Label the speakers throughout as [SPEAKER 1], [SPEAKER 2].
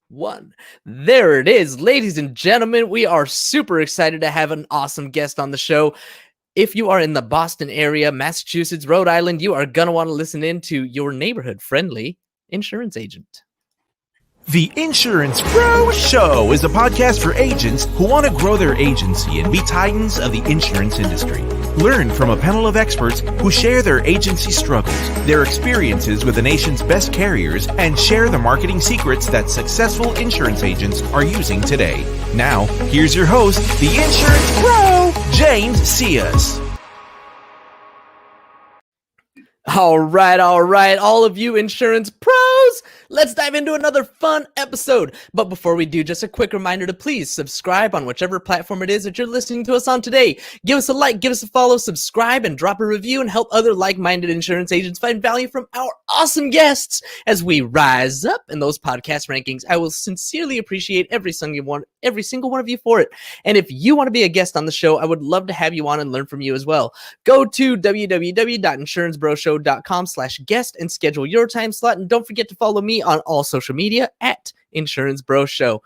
[SPEAKER 1] One. There it is, ladies and gentlemen. We are super excited to have an awesome guest on the show. If you are in the Boston area, Massachusetts, Rhode Island, you are going to want to listen in to your neighborhood friendly insurance agent.
[SPEAKER 2] The Insurance Pro Show is a podcast for agents who want to grow their agency and be titans of the insurance industry. Learn from a panel of experts who share their agency struggles, their experiences with the nation's best carriers, and share the marketing secrets that successful insurance agents are using today. Now, here's your host, the Insurance Pro, James Cias.
[SPEAKER 1] All right, all of you insurance pros, let's dive into another fun episode. But before we do, just a quick reminder to please subscribe on whichever platform it is that you're listening to us on today. Give us a like, give us a follow, subscribe, and drop a review and help other like-minded insurance agents find value from our awesome guests as we rise up in those podcast rankings. I will sincerely appreciate every single one of you for it. And if you want to be a guest on the show, I would love to have you on and learn from you as well. Go to www.insurancebroshow.com/guest and schedule your time slot. And don't forget to follow me on all social media at Insurance Bro Show.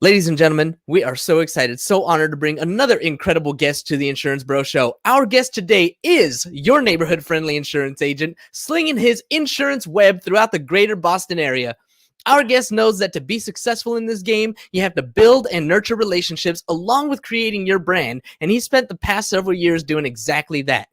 [SPEAKER 1] Ladies and gentlemen, we are so excited, so honored to bring another incredible guest to the Insurance Bro Show. Our guest today is your neighborhood-friendly insurance agent, slinging his insurance web throughout the greater Boston area. Our guest knows that to be successful in this game, you have to build and nurture relationships along with creating your brand, and he spent the past several years doing exactly that.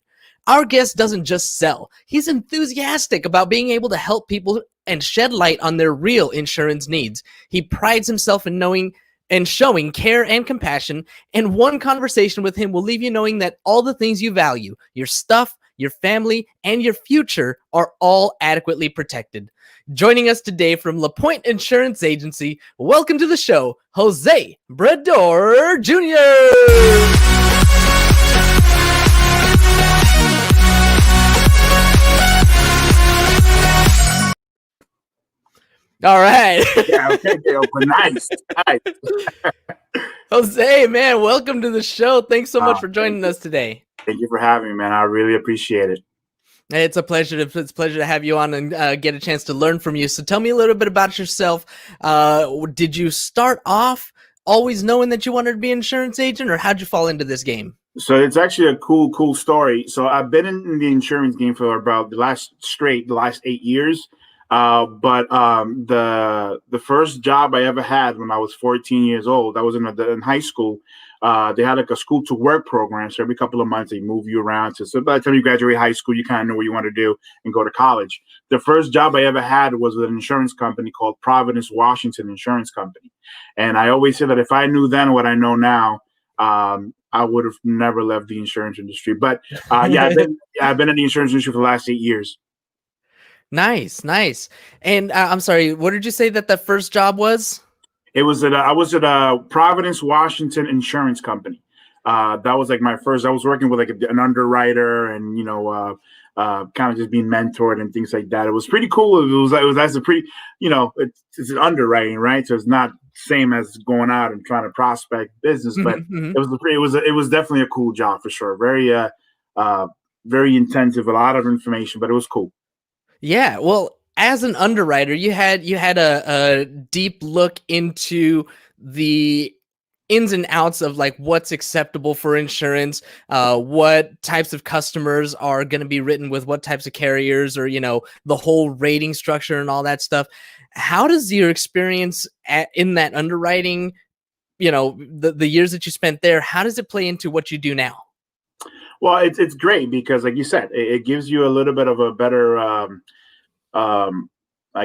[SPEAKER 1] Our guest doesn't just sell. He's enthusiastic about being able to help people and shed light on their real insurance needs. He prides himself in knowing and showing care and compassion, and one conversation with him will leave you knowing that all the things you value, your stuff, your family, and your future are all adequately protected. Joining us today from LaPointe Insurance Agency, welcome to the show, Jose Brador Jr. All right.
[SPEAKER 3] Yeah, okay, nice.
[SPEAKER 1] Jose, man, welcome to the show. Thanks so much for joining us today.
[SPEAKER 3] Thank you for having me, man. I really appreciate it.
[SPEAKER 1] It's a pleasure to have you on and get a chance to learn from you. So tell me a little bit about yourself. Did you start off always knowing that you wanted to be an insurance agent, or how'd you fall into this game?
[SPEAKER 3] So it's actually a cool story. So I've been in the insurance game for about the last 8 years. But the first job I ever had when I was 14 years old, I was in high school. They had like a school to work program. So every couple of months they move you around. So by the time you graduate high school, you kind of know what you want to do and go to college. The first job I ever had was with an insurance company called Providence, Washington Insurance Company. And I always say that if I knew then what I know now, I would have never left the insurance industry. But I've been in the insurance industry for the last 8 years.
[SPEAKER 1] Nice. And I'm sorry, what did you say that the first job was?
[SPEAKER 3] I was at a Providence, Washington Insurance Company. That was like my first. I was working with like an underwriter, and kind of just being mentored and things like that. It was pretty cool. It was a pretty, it's underwriting, right? So it's not same as going out and trying to prospect business, but it was definitely a cool job for sure. Very very intensive, a lot of information, but it was cool.
[SPEAKER 1] Yeah, well, as an underwriter, you had a deep look into the ins and outs of like what's acceptable for insurance, what types of customers are going to be written with what types of carriers, or the whole rating structure and all that stuff. How does your experience in that underwriting, the years that you spent there, how does it play into what you do now?
[SPEAKER 3] Well, it's great because, like you said, it gives you a little bit of a better, I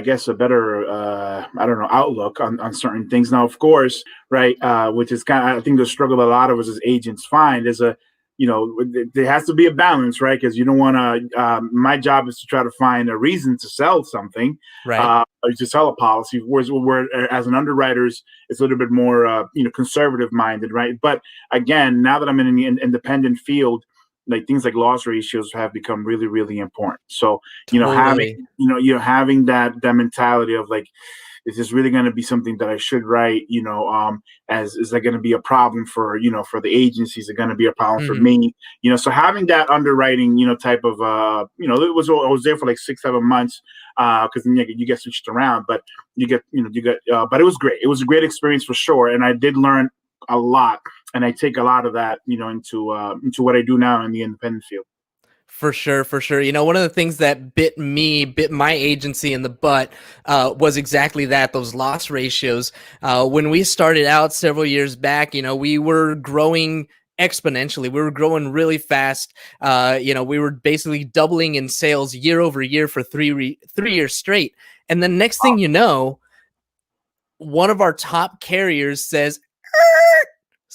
[SPEAKER 3] guess, a better, outlook on certain things. Now, of course, right, which is kind of, I think, the struggle a lot of us as agents find is there has to be a balance, right? Because you don't want to. My job is to try to find a reason to sell something,
[SPEAKER 1] right?
[SPEAKER 3] Or to sell a policy. Whereas as an underwriters, it's a little bit more, conservative minded, right? But again, now that I'm in the independent field, like things like loss ratios have become really, really important. So,
[SPEAKER 1] Totally.
[SPEAKER 3] having that mentality of like, is this really going to be something that I should write? As is that going to be a problem for for the agencies? Is it going to be a problem for me? So having that underwriting type of it was I was there for like 6-7 months because then you get switched around, but but it was great. It was a great experience for sure, and I did learn a lot, and I take a lot of that into what I do now in the independent field.
[SPEAKER 1] For sure, for sure. One of the things that bit my agency in the butt was exactly that, those loss ratios. When we started out several years back, we were growing exponentially. We were growing really fast. We were basically doubling in sales year over year for 3 years straight. And the next thing you know, one of our top carriers says,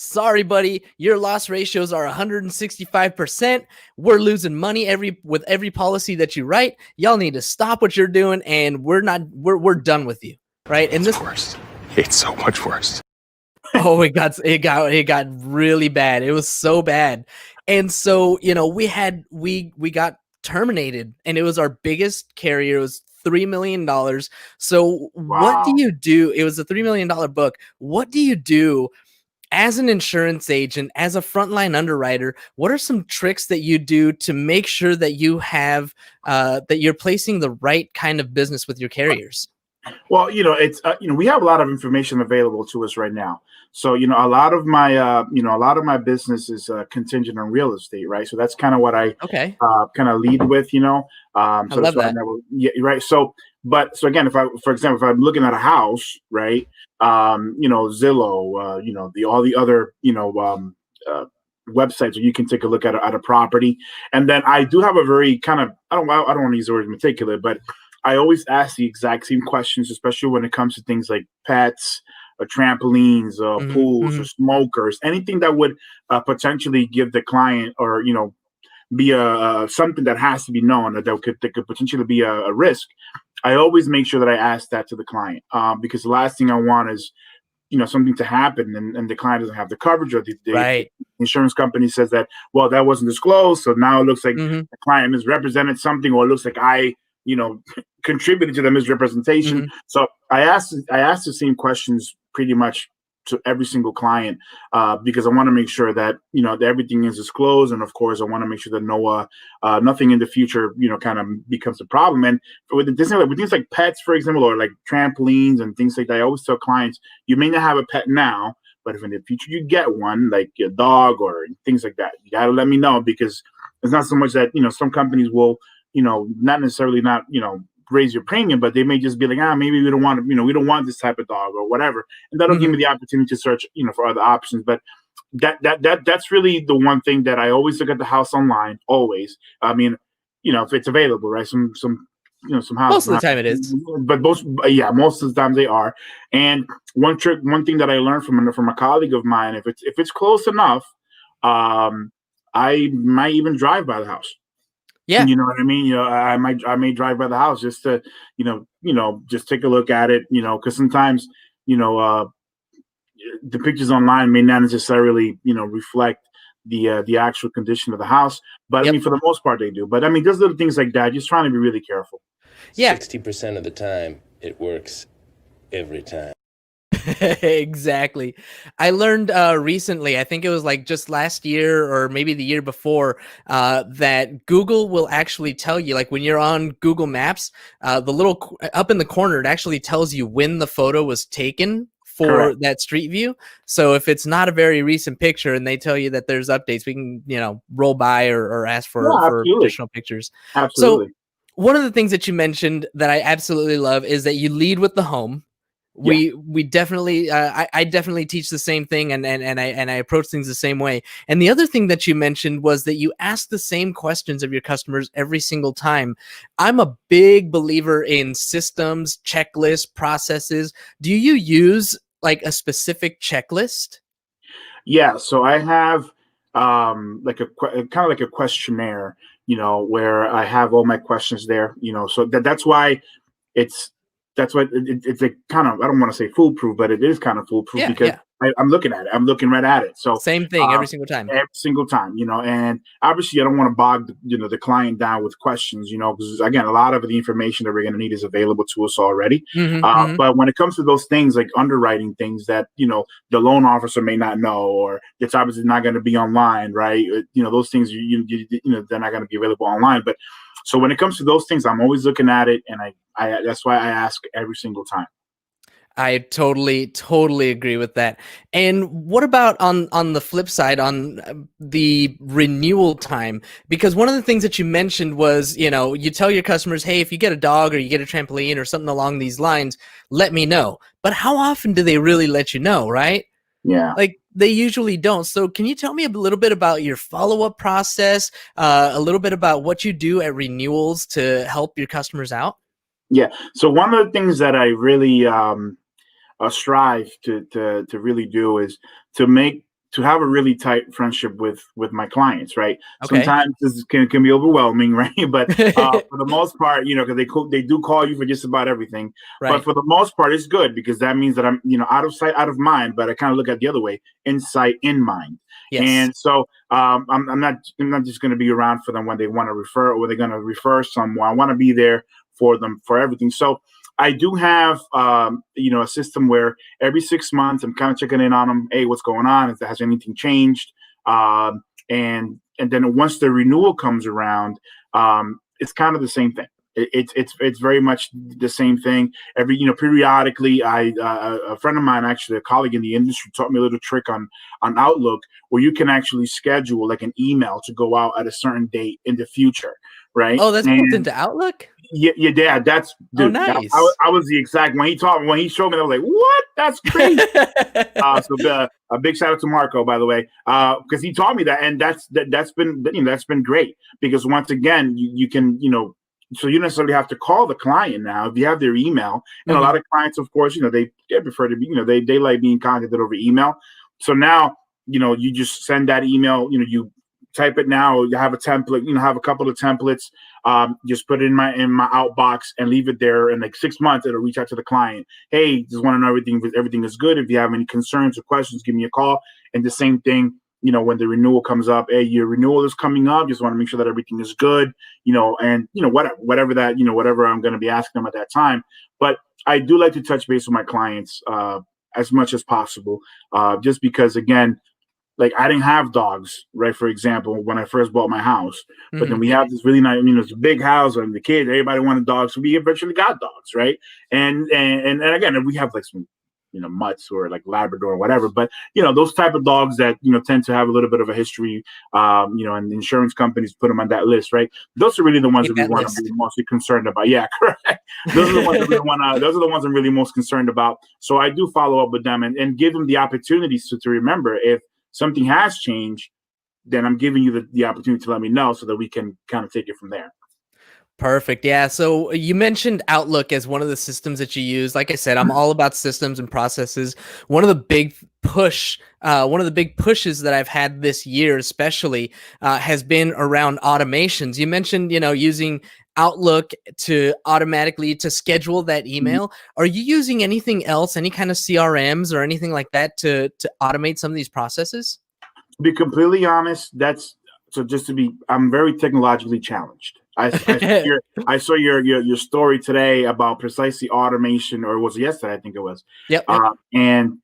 [SPEAKER 1] sorry, buddy, your loss ratios are 165%. We're losing money with every policy that you write. Y'all need to stop what you're doing, and we're done with you, right? And
[SPEAKER 4] it's worse. It's so much worse.
[SPEAKER 1] Oh, it got really bad. It was so bad, and so we got terminated, and it was our biggest carrier. It was $3 million. So What do you do? It was a $3 million book. What do you do as an insurance agent, as a frontline underwriter? What are some tricks that you do to make sure that you have that you're placing the right kind of business with your carriers?
[SPEAKER 3] Well, it's we have a lot of information available to us right now. So a lot of my business is contingent on real estate, right? So that's kind of what I kind of lead with, So
[SPEAKER 1] I love that.
[SPEAKER 3] Right. So again, for example, if I'm looking at a house, right, Zillow, all the other websites where you can take a look at a property, and then I do have a very kind of I don't want to use the word meticulous, but I always ask the exact same questions, especially when it comes to things like pets, trampolines, pools, or smokers, anything that would potentially give the client or be something that has to be known that could potentially be a risk. I always make sure that I ask that to the client because the last thing I want is something to happen and the client doesn't have the coverage, or the insurance company says that, well, that wasn't disclosed, so now it looks like the client misrepresented something, or it looks like I contributed to the misrepresentation. So I asked the same questions pretty much to every single client because I want to make sure that that everything is disclosed, and of course I want to make sure that nothing in the future kind of becomes a problem. And with things like pets, for example, or like trampolines and things like that, I always tell clients, you may not have a pet now, but if in the future you get one, like your dog or things like that, you got to let me know, because it's not so much that some companies will not necessarily not raise your premium, but they may just be like, maybe we don't want we don't want this type of dog or whatever, and that'll give me the opportunity to search for other options. But that's really the one thing that I always look at the house online, always. I mean, if it's available, right? Some houses
[SPEAKER 1] most of the time it is,
[SPEAKER 3] but most of the time they are. And one thing that I learned from a colleague of mine, if it's close enough, I might even drive by the house.
[SPEAKER 1] Yeah,
[SPEAKER 3] you know what I mean. I may drive by the house just to just take a look at it. Because sometimes the pictures online may not necessarily reflect the actual condition of the house. But I mean, for the most part, they do. But I mean, just little things like that. Just trying to be really careful.
[SPEAKER 1] Yeah,
[SPEAKER 5] 60% of the time, it works every time.
[SPEAKER 1] Exactly. I learned recently, I think it was like just last year or maybe the year before, that Google will actually tell you, like when you're on Google Maps, the little up in the corner, it actually tells you when the photo was taken for that street view. So if it's not a very recent picture and they tell you that there's updates, we can roll by or ask for additional pictures.
[SPEAKER 3] Absolutely.
[SPEAKER 1] So one of the things that you mentioned that I absolutely love is that you lead with the home. We definitely I definitely teach the same thing, and I approach things the same way. And the other thing that you mentioned was that you ask the same questions of your customers every single time. I'm a big believer in systems, checklists, processes. Do you use like a specific checklist?
[SPEAKER 3] Yeah, so I have like kind of like a questionnaire, where I have all my questions there, so that's why it's a kind of, I don't want to say foolproof, but it is kind of foolproof because I'm looking at it. I'm looking right at it. So
[SPEAKER 1] Same thing every single time.
[SPEAKER 3] every single time, and obviously I don't want to bog the client down with questions, because again, a lot of the information that we're going to need is available to us already. But when it comes to those things like underwriting things that the loan officer may not know, or it's obviously not going to be online, right? Those things they're not going to be available online. But so when it comes to those things, I'm always looking at it, and I that's why I ask every single time.
[SPEAKER 1] I totally agree with that. And what about on the flip side, on the renewal time? Because one of the things that you mentioned was, you tell your customers, hey, if you get a dog or you get a trampoline or something along these lines, let me know. But how often do they really let you know, right?
[SPEAKER 3] Yeah.
[SPEAKER 1] Like, they usually don't. So can you tell me a little bit about your follow-up process, a little bit about what you do at renewals to help your customers out?
[SPEAKER 3] Yeah. So one of the things that I really strive to really do is to have a really tight friendship with my clients, right?
[SPEAKER 1] Okay.
[SPEAKER 3] Sometimes this can be overwhelming, right? But for the most part, because they do call you for just about everything.
[SPEAKER 1] Right.
[SPEAKER 3] But for the most part, it's good because that means that I'm out of sight, out of mind. But I kind of look at the other way, in sight, in mind.
[SPEAKER 1] Yes.
[SPEAKER 3] And so I'm not just going to be around for them when they want to refer or they're going to refer someone. I want to be there for them for everything. So I do have, a system where every 6 months I'm kind of checking in on them. Hey, what's going on? Has anything changed? And then once the renewal comes around, it's kind of the same thing. It's very much the same thing. Periodically, a friend of mine, actually a colleague in the industry, taught me a little trick on Outlook where you can actually schedule like an email to go out at a certain date in the future, right?
[SPEAKER 1] Oh, that's built into Outlook?
[SPEAKER 3] Yeah, that's dude.
[SPEAKER 1] Nice.
[SPEAKER 3] I was the exact when he showed me, I was like, "What? That's crazy!" So a big shout out to Marco, by the way, because he taught me that, and that's been great because once again, you can so you necessarily have to call the client now if you have their email, and a lot of clients, of course, they prefer to be they like being contacted over email. So now you just send that email, you type it now. You have a template, have a couple of templates. Just put it in my outbox and leave it there. In like 6 months, it'll reach out to the client. Hey, just want to know everything is good. If you have any concerns or questions, give me a call. And the same thing, when the renewal comes up. Hey, your renewal is coming up. Just want to make sure that everything is good. And whatever that whatever I'm going to be asking them at that time. But I do like to touch base with my clients as much as possible, just because again. Like I didn't have dogs, right? For example, when I first bought my house, but then we have this really nice, it's a big house and the kids, everybody wanted dogs. So we eventually got dogs, right? And again, we have like some, mutts or like Labrador or whatever, but those type of dogs that, tend to have a little bit of a history, and insurance companies put them on that list, right? Those are really the ones that we want to be mostly concerned about. Yeah, correct. Those are the ones that we those are the ones I'm really most concerned about. So I do follow up with them and give them the opportunities to remember if something has changed, then I'm giving you the opportunity to let me know so that we can kind of take it from there.
[SPEAKER 1] Perfect. Yeah. So you mentioned Outlook as one of the systems that you use. Like I said, I'm all about systems and processes. One of the big pushes that I've had this year, especially, has been around automations. You mentioned, using Outlook to automatically to schedule that email. Are you using anything else, any kind of CRMs or anything like that to automate some of these processes?
[SPEAKER 3] To be completely honest, I'm very technologically challenged. I saw your story today about precisely automation, or was it yesterday? I think it was.
[SPEAKER 1] Yep.
[SPEAKER 3] And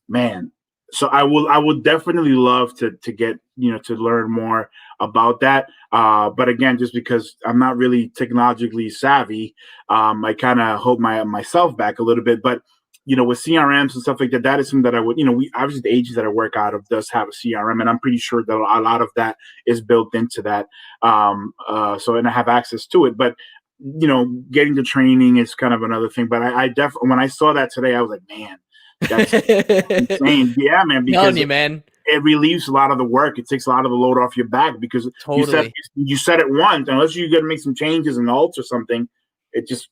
[SPEAKER 3] man, so I would definitely love to get to learn more about that. But again, just because I'm not really technologically savvy, I kind of hold myself back a little bit. But with CRMs and stuff like that, that is something that I would, we obviously the agency that I work out of does have a CRM, and I'm pretty sure that a lot of that is built into that. And I have access to it, but getting the training is kind of another thing. But I definitely, when I saw that today, I was like, man, that's insane. Yeah, man, because it relieves a lot of the work. It takes a lot of the load off your back because you said it once, unless you got to make some changes and alter something, it just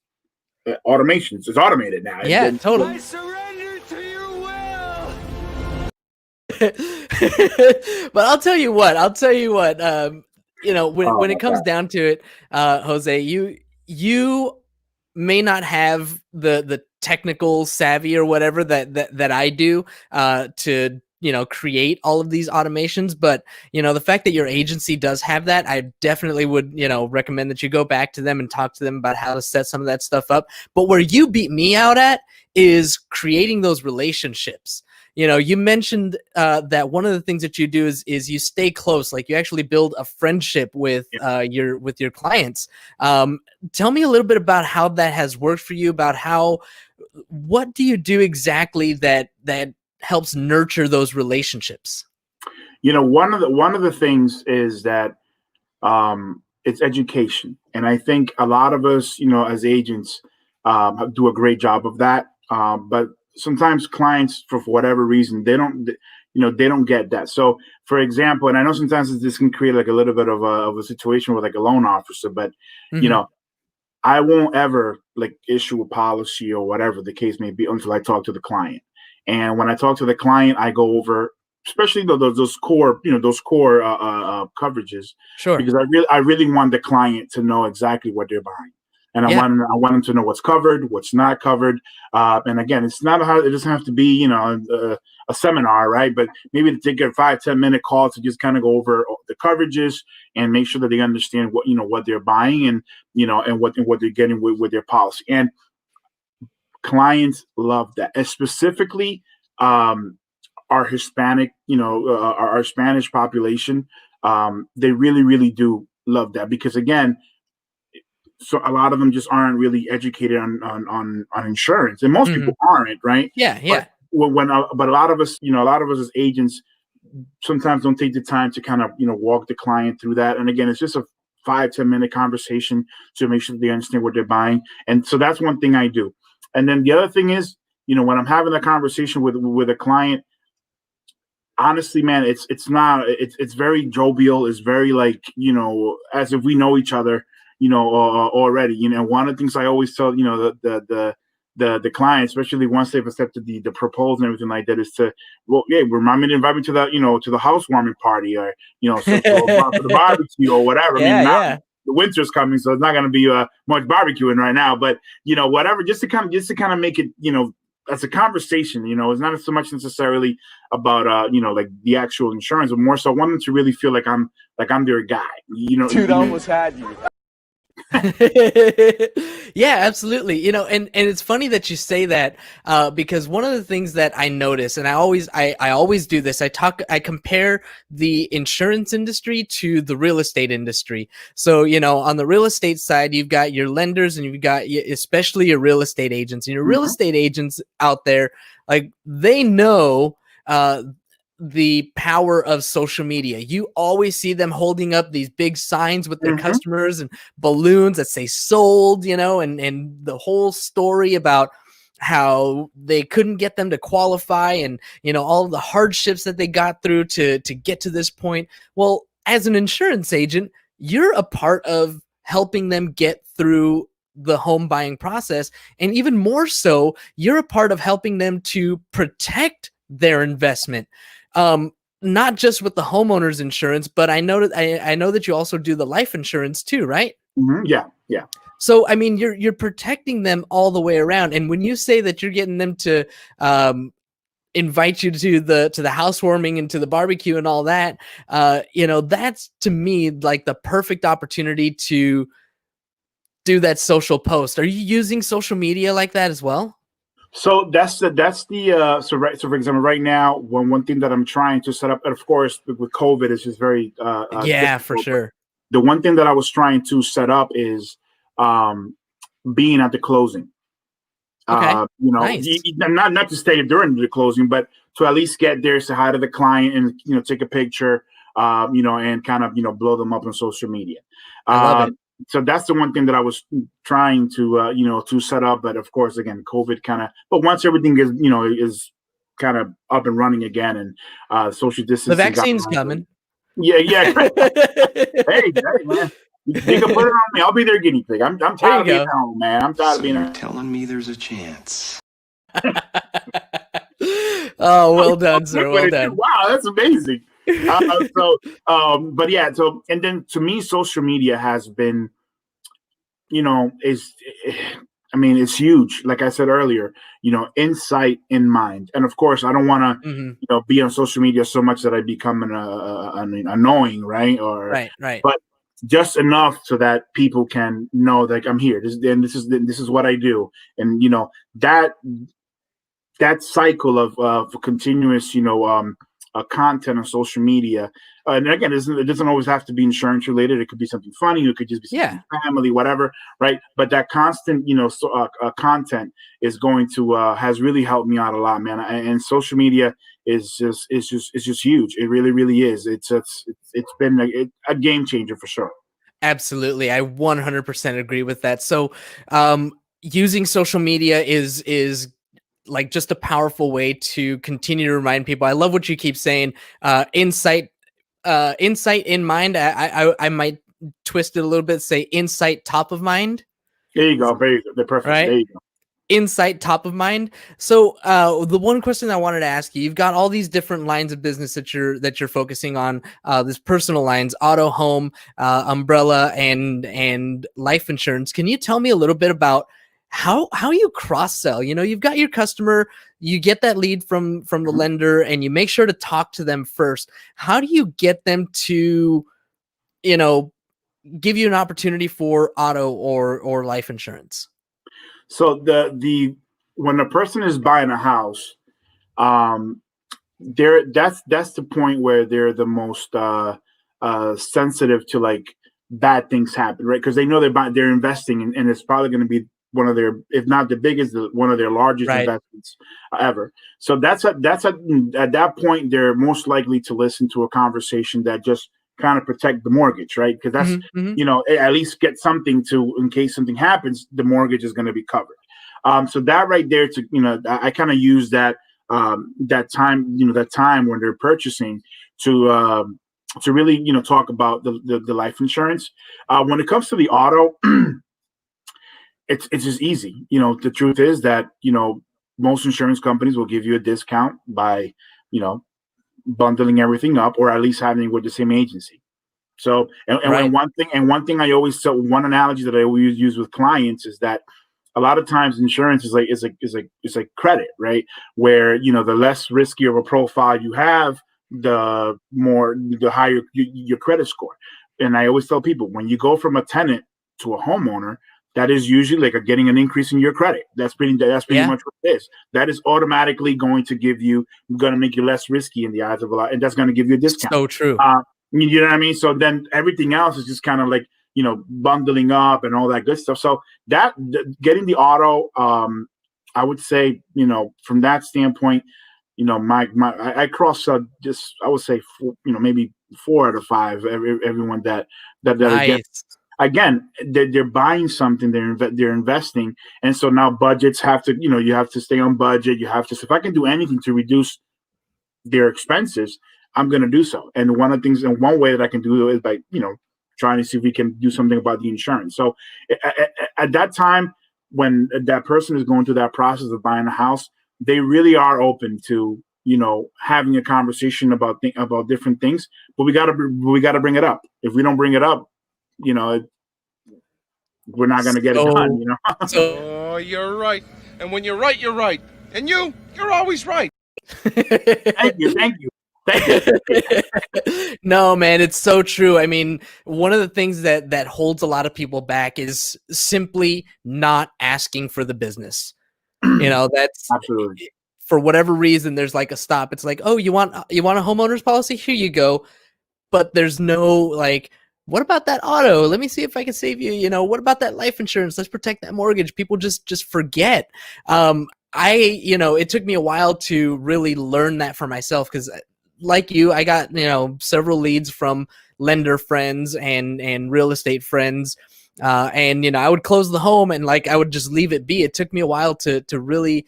[SPEAKER 3] automations. It's automated now.
[SPEAKER 1] Yeah, totally.
[SPEAKER 6] I surrender to your will.
[SPEAKER 1] But I'll tell you what. When it comes down to it, Jose, you may not have the technical savvy or whatever that I do to create all of these automations. But the fact that your agency does have that, I definitely would recommend that you go back to them and talk to them about how to set some of that stuff up. But where you beat me out at is creating those relationships. You mentioned that one of the things that you do is you stay close, like you actually build a friendship with your clients. Tell me a little bit about how that has worked for you, about what do you do exactly that helps nurture those relationships?
[SPEAKER 3] One of the things is that it's education, and I think a lot of us, as agents, do a great job of that. But sometimes clients, for whatever reason, they don't get that. So, for example, and I know sometimes this can create like a little bit of a situation with like a loan officer, but I won't ever like issue a policy or whatever the case may be until I talk to the client. And when I talk to the client, I go over, especially those core coverages,
[SPEAKER 1] Sure,
[SPEAKER 3] because I really want the client to know exactly what they're buying, and I want them to know what's covered, what's not covered. And again, it doesn't have to be a seminar, right? But maybe to take a 5-10 minute call to just kind of go over the coverages and make sure that they understand what they're buying and what they're getting with their policy. And clients love that, and specifically our Hispanic, our Spanish population. They really, really do love that, because again, so a lot of them just aren't really educated on insurance, and most people aren't, right?
[SPEAKER 1] Yeah.
[SPEAKER 3] But a lot of us, as agents, sometimes don't take the time to kind of walk the client through that. And again, it's just a 5-10 minute conversation to make sure they understand what they're buying. And so that's one thing I do. And then the other thing is, when I'm having a conversation with a client, honestly, man, it's very jovial. It's very like, as if we know each other, already. One of the things I always tell, the client, especially once they've accepted the proposal and everything like that, is to, remind me to invite me to the housewarming party, or for the barbecue or whatever. The winter's coming, so it's not going to be much barbecuing right now. But whatever, just to kind of make it, as a conversation. It's not so much necessarily about like the actual insurance, but more so I want them to really feel like I'm their guy.
[SPEAKER 6] Dude, I almost had you.
[SPEAKER 1] Yeah, absolutely. And it's funny that you say that, because one of the things that I notice, and I always do this, I compare the insurance industry to the real estate industry. So, on the real estate side, you've got your lenders, and you've got especially your real estate agents, and your real estate agents out there, like, they know, the power of social media. You always see them holding up these big signs with their customers and balloons that say sold, and the whole story about how they couldn't get them to qualify, and all the hardships that they got through to get to this point. Well, as an insurance agent, you're a part of helping them get through the home buying process, and even more so, you're a part of helping them to protect their investment. Not just with the homeowner's insurance, but I know that you also do the life insurance too, right?
[SPEAKER 3] Yeah.
[SPEAKER 1] So, I mean, you're protecting them all the way around. And when you say that you're getting them to invite you to the housewarming and to the barbecue and all that, that's to me like the perfect opportunity to do that social post. Are you using social media like that as well?
[SPEAKER 3] So so for example, right now, one thing that I'm trying to set up, and of course with COVID, it's just very
[SPEAKER 1] for sure.
[SPEAKER 3] The one thing that I was trying to set up is being at the closing.
[SPEAKER 1] Okay. Nice.
[SPEAKER 3] Not to stay during the closing, but to at least get there, say hi to the client, and take a picture, and kind of blow them up on social media.
[SPEAKER 1] I love it.
[SPEAKER 3] So that's the one thing that I was trying to to set up, but of course, again, COVID but once everything is kind of up and running again, and social distancing,
[SPEAKER 1] the vaccine's coming.
[SPEAKER 3] Yeah. hey, man, you can put it on me. I'll be their guinea pig. I'm tired of being at home, man. I'm tired of being.
[SPEAKER 4] You're telling me there's a chance.
[SPEAKER 1] Oh, well done, sir. Well done.
[SPEAKER 3] Wow, that's amazing. But yeah, and then to me, social media has been, I mean, it's huge. Like I said earlier, insight in mind. And of course, I don't want to,
[SPEAKER 1] Hmm.
[SPEAKER 3] be on social media so much that I become an annoying, right?
[SPEAKER 1] Right, right.
[SPEAKER 3] But just enough so that people can know that I'm here. This is what I do. And that that cycle of continuous, content on social media. And again, it doesn't always have to be insurance related. It could be something funny. It could just be something
[SPEAKER 1] Yeah.
[SPEAKER 3] family, whatever, right? But that constant, content is going to has really helped me out a lot, man. And social media is just huge. It really, really is. It's been a game changer for sure.
[SPEAKER 1] Absolutely. I 100% agree with that. So, using social media is like just a powerful way to continue to remind people. I love what you keep saying. Insight in mind. I might twist it a little bit, say insight top of mind,
[SPEAKER 3] There you go. Very good. They're perfect.
[SPEAKER 1] right?
[SPEAKER 3] There you go.
[SPEAKER 1] Insight top of mind. So the one question I wanted to ask you, you've got all these different lines of business that you're focusing on, this personal lines, auto, home, umbrella, and life insurance. Can you tell me a little bit about how you cross sell? You've got your customer, you get that lead from the lender, and you make sure to talk to them first. How do you get them to, give you an opportunity for auto or life insurance?
[SPEAKER 3] So the when a person is buying a house, um, that's the point where they're the most sensitive to like bad things happen, right? Because they know they're investing, and it's probably going to be one of their, if not the biggest, one of their largest
[SPEAKER 1] Right.
[SPEAKER 3] investments ever. So at that point they're most likely to listen to a conversation that just kind of protect the mortgage, right? Because that's
[SPEAKER 1] Mhm, mhm.
[SPEAKER 3] at least get something to, in case something happens, the mortgage is going to be covered. So that right there, to I kind of use that time when they're purchasing to really talk about the life insurance. When it comes to the auto, it's just easy. The truth is that most insurance companies will give you a discount by bundling everything up, or at least having it with the same agency. So,
[SPEAKER 1] Right.
[SPEAKER 3] one thing I always tell, one analogy that I always use with clients is that a lot of times insurance is like credit, right? Where the less risky of a profile you have, the higher your credit score. And I always tell people, when you go from a tenant to a homeowner, that is usually like getting an increase in your credit. That's pretty
[SPEAKER 1] Yeah.
[SPEAKER 3] much what it is. That is automatically going to make you less risky in the eyes of a lot, and that's going to give you a discount.
[SPEAKER 1] So true.
[SPEAKER 3] You know what I mean? So then everything else is just kind of like bundling up and all that good stuff. So getting the auto, I would say, from that standpoint, I cross just, I would say maybe 4 out of 5 everyone that again,
[SPEAKER 1] Nice.
[SPEAKER 3] they're buying something, they're investing, and so now budgets have to, you have to stay on budget. You have to, so if I can do anything to reduce their expenses, I'm going to do so. And one of the things, and one way that I can do it is by trying to see if we can do something about the insurance. So at that time, when that person is going through that process of buying a house, they really are open to having a conversation about different things. But we gotta bring it up. If we don't bring it up, we're not going to get it done.
[SPEAKER 1] So so
[SPEAKER 6] Oh, you're right. And when you're right, you're right. And you're always right.
[SPEAKER 3] Thank you, thank you.
[SPEAKER 1] No, man, it's so true. I mean, one of the things that holds a lot of people back is simply not asking for the business. That's
[SPEAKER 3] Absolutely.
[SPEAKER 1] for whatever reason there's like a stop. It's like, "Oh, you want a homeowner's policy? Here you go." But there's no like, what about that auto? Let me see if I can save you. What about that life insurance? Let's protect that mortgage. People just forget. It took me a while to really learn that for myself, because like you, I got several leads from lender friends and real estate friends, and I would close the home and like I would just leave it be. It took me a while to really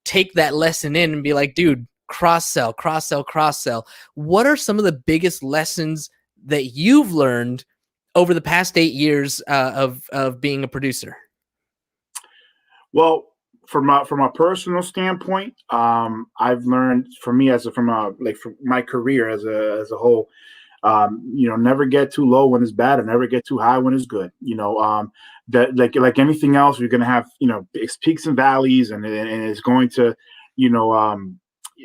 [SPEAKER 1] take that lesson in and be like, dude, cross sell, cross sell, cross sell. What are some of the biggest lessons that you've learned over the past 8 years of being a producer?
[SPEAKER 3] Well, from a personal standpoint, I've learned, for me, from my career as a whole, Never get too low when it's bad, and never get too high when it's good. That like anything else, you're gonna have it's peaks and valleys, and it's going to,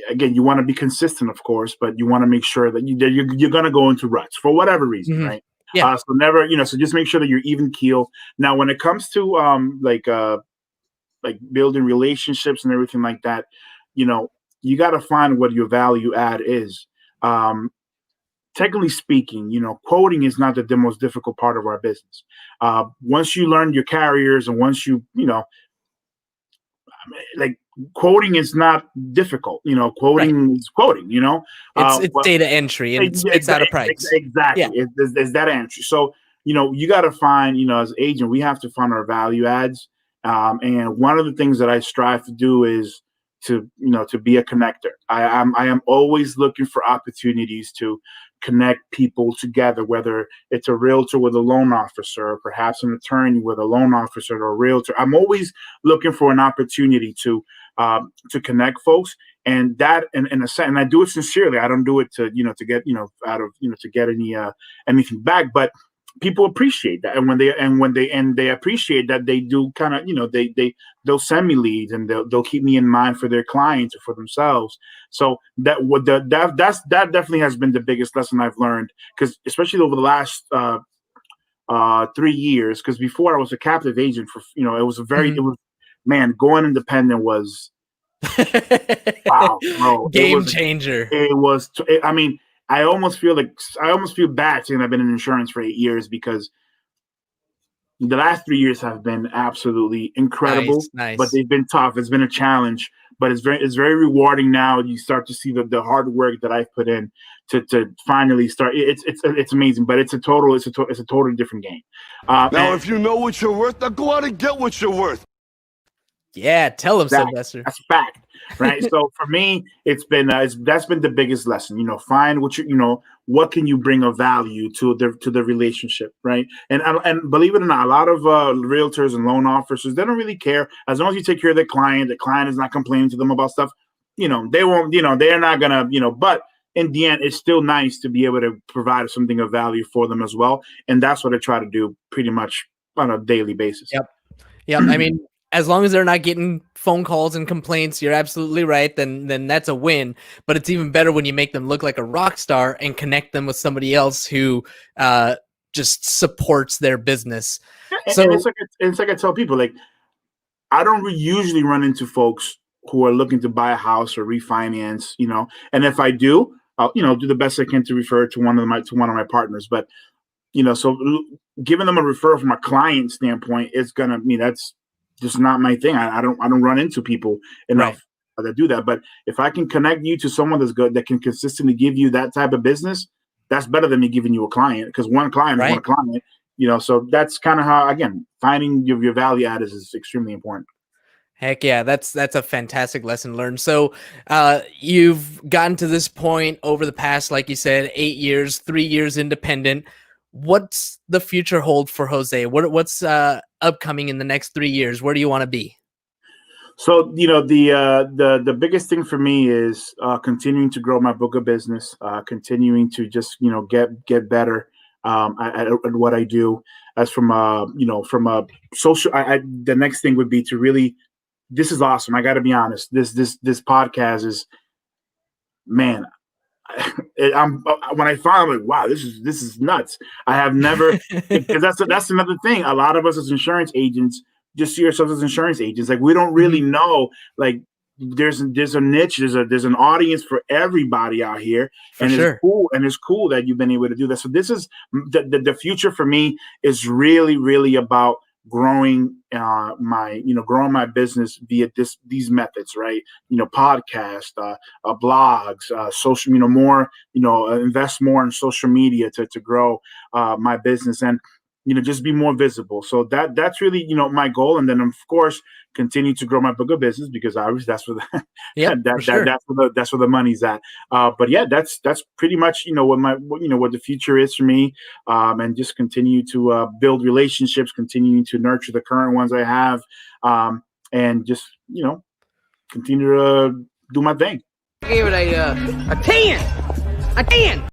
[SPEAKER 3] again, you want to be consistent, of course, but you want to make sure that you're going to go into ruts for whatever reason, right?
[SPEAKER 1] Yeah.
[SPEAKER 3] So never, so just make sure that you're even keel. Now, when it comes to like building relationships and everything like that, you got to find what your value add is. Technically speaking, quoting is not the most difficult part of our business. Once you learn your carriers, and once like quoting is not difficult. Quoting is quoting.
[SPEAKER 1] It's data entry, and it spits out a price.
[SPEAKER 3] Exactly.
[SPEAKER 1] Yeah.
[SPEAKER 3] It's data entry. So you got to find, as an agent, we have to find our value adds. And one of the things that I strive to do is to be a connector. I am always looking for opportunities to connect people together, whether it's a realtor with a loan officer, or perhaps an attorney with a loan officer or a realtor. I'm always looking for an opportunity to connect folks, and that in a sense, and I do it sincerely. I don't do it to get out of to get anything back, but people appreciate that, and when they appreciate that, they do kind of they'll send me leads, and they'll keep me in mind for their clients or for themselves. So that definitely has been the biggest lesson I've learned, because especially over the last 3 years, because before I was a captive agent for it was man, going independent was wow, bro,
[SPEAKER 1] game changer.
[SPEAKER 3] It was. I mean, I almost feel bad saying I've been in insurance for 8 years, because the last 3 years have been absolutely incredible.
[SPEAKER 1] Nice.
[SPEAKER 3] But they've been tough. It's been a challenge, but it's very rewarding now. You start to see the hard work that I've put in to finally start. It's amazing, but it's a totally different game.
[SPEAKER 6] Now, if you know what you're worth, now go out and get what you're worth.
[SPEAKER 1] Yeah, tell him, Sylvester.
[SPEAKER 3] That's fact, right? So for me, it's been that's been the biggest lesson. Find what what can you bring of value to the relationship, right? And believe it or not, a lot of realtors and loan officers, they don't really care as long as you take care of the client. The client is not complaining to them about stuff. They won't. They're not gonna. But in the end, it's still nice to be able to provide something of value for them as well, and that's what I try to do pretty much on a daily basis.
[SPEAKER 1] Yep. I mean, as long as they're not getting phone calls and complaints, you're absolutely right. Then that's a win. But it's even better when you make them look like a rock star and connect them with somebody else who just supports their business. So
[SPEAKER 3] and it's like I tell people, like, I don't usually run into folks who are looking to buy a house or refinance, and if I do, I'll do the best I can to refer to one of my partners. But so giving them a referral from a client standpoint, it's gonna that's just not my thing. I don't run into people enough that do that. But if I can connect you to someone that's good, that can consistently give you that type of business, that's better than me giving you a client, because one client is one client. So that's kind of how, again, finding your value add is extremely important.
[SPEAKER 1] Heck yeah, that's a fantastic lesson learned. So you've gotten to this point over the past, like you said, 8 years, 3 years independent. What's the future hold for Jose? What's upcoming in the next 3 years? Where do you want to be?
[SPEAKER 3] So the biggest thing for me is continuing to grow my book of business, continuing to just get better at what I do. As from a social, the next thing would be to really. This is awesome. I got to be honest. This podcast is, man. When I found, I'm like, wow, this is nuts. I have never, because that's another thing. A lot of us as insurance agents just see ourselves as insurance agents. Like, we don't really know. Like, there's a niche. There's an audience for everybody out here, and it's cool. And it's cool that you've been able to do that. So this is the future for me is really, really about growing growing my business via these methods, right? Podcast, blogs, social, more, invest more in social media to grow my business, and just be more visible. So that's really my goal. And then, of course, continue to grow my book of business, because obviously that's where that's where the money's at. But yeah, that's pretty much what the future is for me. And just continue to build relationships, continuing to nurture the current ones I have, and just continue to do my thing.
[SPEAKER 7] I gave it a 10.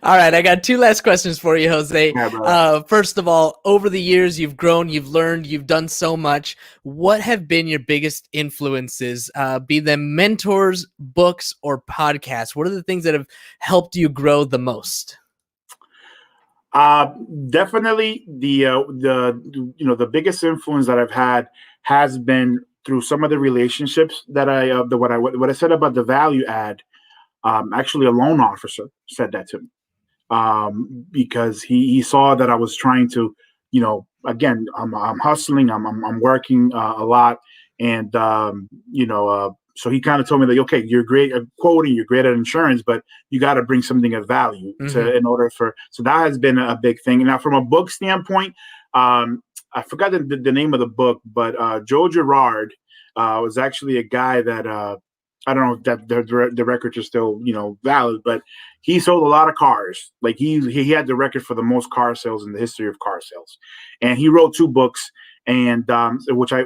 [SPEAKER 1] All right, I got two last questions for you, Jose.
[SPEAKER 3] Yeah, brother.
[SPEAKER 1] First of all, over the years, you've grown, you've learned, you've done so much. What have been your biggest influences, be them mentors, books, or podcasts? What are the things that have helped you grow the most?
[SPEAKER 3] Definitely the biggest influence that I've had has been through some of the relationships that what I said about the value add. Actually, a loan officer said that to me, because he saw that I was trying to, again, I'm hustling, I'm working a lot, and so he kind of told me that, okay, you're great at quoting, you're great at insurance, but you got to bring something of value in order for. So that has been a big thing. And now, from a book standpoint, I forgot the name of the book, but Joe Girard was actually a guy that. I don't know if that the records are still, valid, but he sold a lot of cars. Like he had the record for the most car sales in the history of car sales, and he wrote 2 books, and which I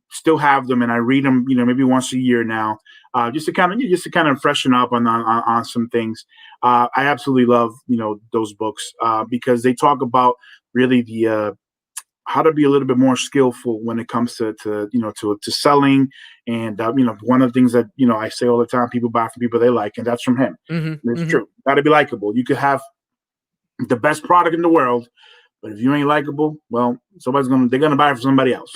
[SPEAKER 3] still have them, and I read them, maybe once a year now, just to kind of freshen up on some things. I absolutely love those books because they talk about really the how to be a little bit more skillful when it comes to selling. And, one of the things that, I say all the time, people buy from people they like, and that's from him. It's true. Got to be likable. You could have the best product in the world, but if you ain't likable, well, they're going to buy it for somebody else.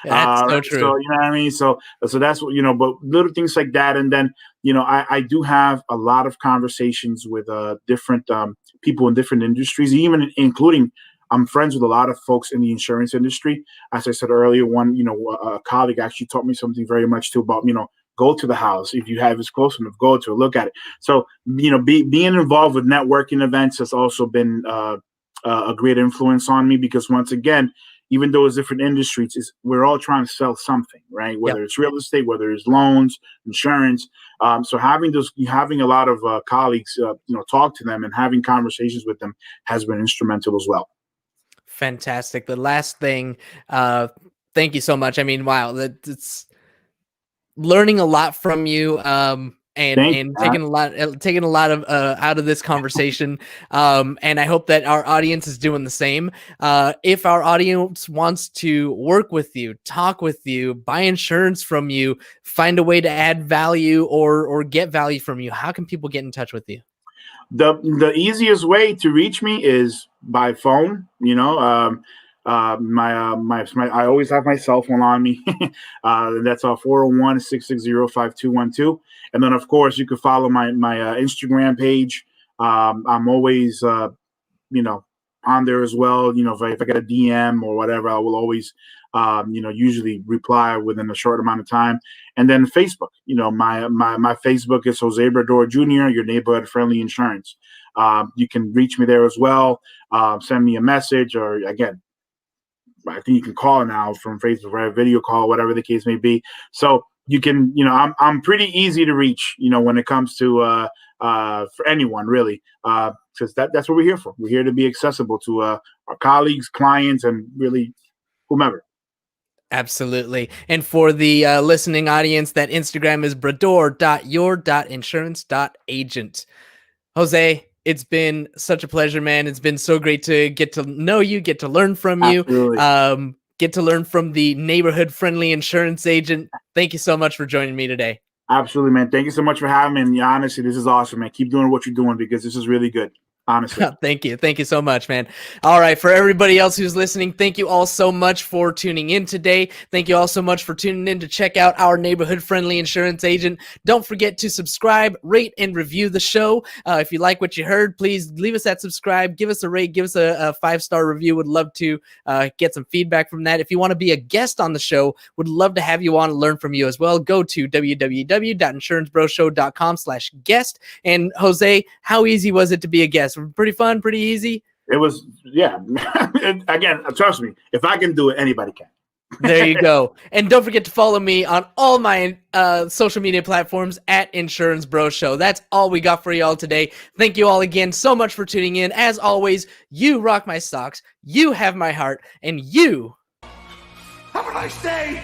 [SPEAKER 1] That's so true.
[SPEAKER 3] So, you know what I mean? So that's what, but little things like that. And then, I do have a lot of conversations with different people in different industries, even including, I'm friends with a lot of folks in the insurance industry. As I said earlier, a colleague actually taught me something very much too about, go to the house. If you have it's close enough, go to it, look at it. So, being involved with networking events has also been a great influence on me, because once again, even though it's different industries, we're all trying to sell something, right? Whether it's real estate, whether it's loans, insurance. So having a lot of colleagues, talk to them and having conversations with them has been instrumental as well.
[SPEAKER 1] Fantastic. The last thing, thank you so much. I mean, wow, it's learning a lot from you, and taking a lot of out of this conversation. And I hope that our audience is doing the same. If our audience wants to work with you, talk with you, buy insurance from you, find a way to add value or get value from you, how can people get in touch with you?
[SPEAKER 3] The easiest way to reach me is by phone. I always have my cell phone on me. That's 401-660-5212. And then, of course, you can follow my Instagram page. I'm always on there as well. If I get a DM or whatever, I will always usually reply within a short amount of time. And then Facebook, my Facebook is Jose Brador Jr., your neighborhood friendly insurance. You can reach me there as well. Send me a message, or again, I think you can call now from Facebook, right? Video call, whatever the case may be. So you can, I'm pretty easy to reach, when it comes to for anyone really, because that's what we're here for. We're here to be accessible to our colleagues, clients, and really whomever.
[SPEAKER 1] Absolutely. And for the listening audience, that Instagram is brador.your.insurance.agent. Jose, it's been such a pleasure, man. It's been so great to get to know you, get to learn from you, get to learn from the neighborhood friendly insurance agent. Thank you so much for joining me today.
[SPEAKER 3] Absolutely, man. Thank you so much for having me. And honestly, this is awesome, man. Keep doing what you're doing, because this is really good. Honestly.
[SPEAKER 1] Thank you. Thank you so much, man. All right. For everybody else who's listening, thank you all so much for tuning in today. Thank you all so much for tuning in to check out our neighborhood friendly insurance agent. Don't forget to subscribe, rate, and review the show. If you like what you heard, please leave us that subscribe, give us a rate, give us a 5-star review. Would love to get some feedback from that. If you want to be a guest on the show, would love to have you on and learn from you as well. Go to www.insurancebroshow.com/guest. And Jose, how easy was it to be a guest? Pretty fun, pretty easy.
[SPEAKER 3] It was, yeah. Again, trust me, if I can do it, anybody can.
[SPEAKER 1] There you go. And don't forget to follow me on all my social media platforms at Insurance Bro Show. That's all we got for y'all today. Thank you all again so much for tuning in. As always, you rock my socks, you have my heart, and you
[SPEAKER 6] Have a nice day.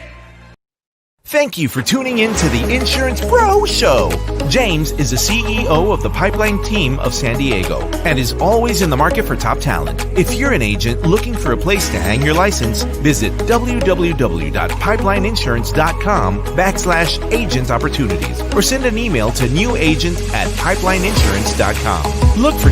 [SPEAKER 2] Thank you for tuning in to the Insurance Bro Show. James is the CEO of the Pipeline team of San Diego and is always in the market for top talent. If you're an agent looking for a place to hang your license, visit www.pipelineinsurance.com/agent opportunities or send an email to newagent@pipelineinsurance.com. Look for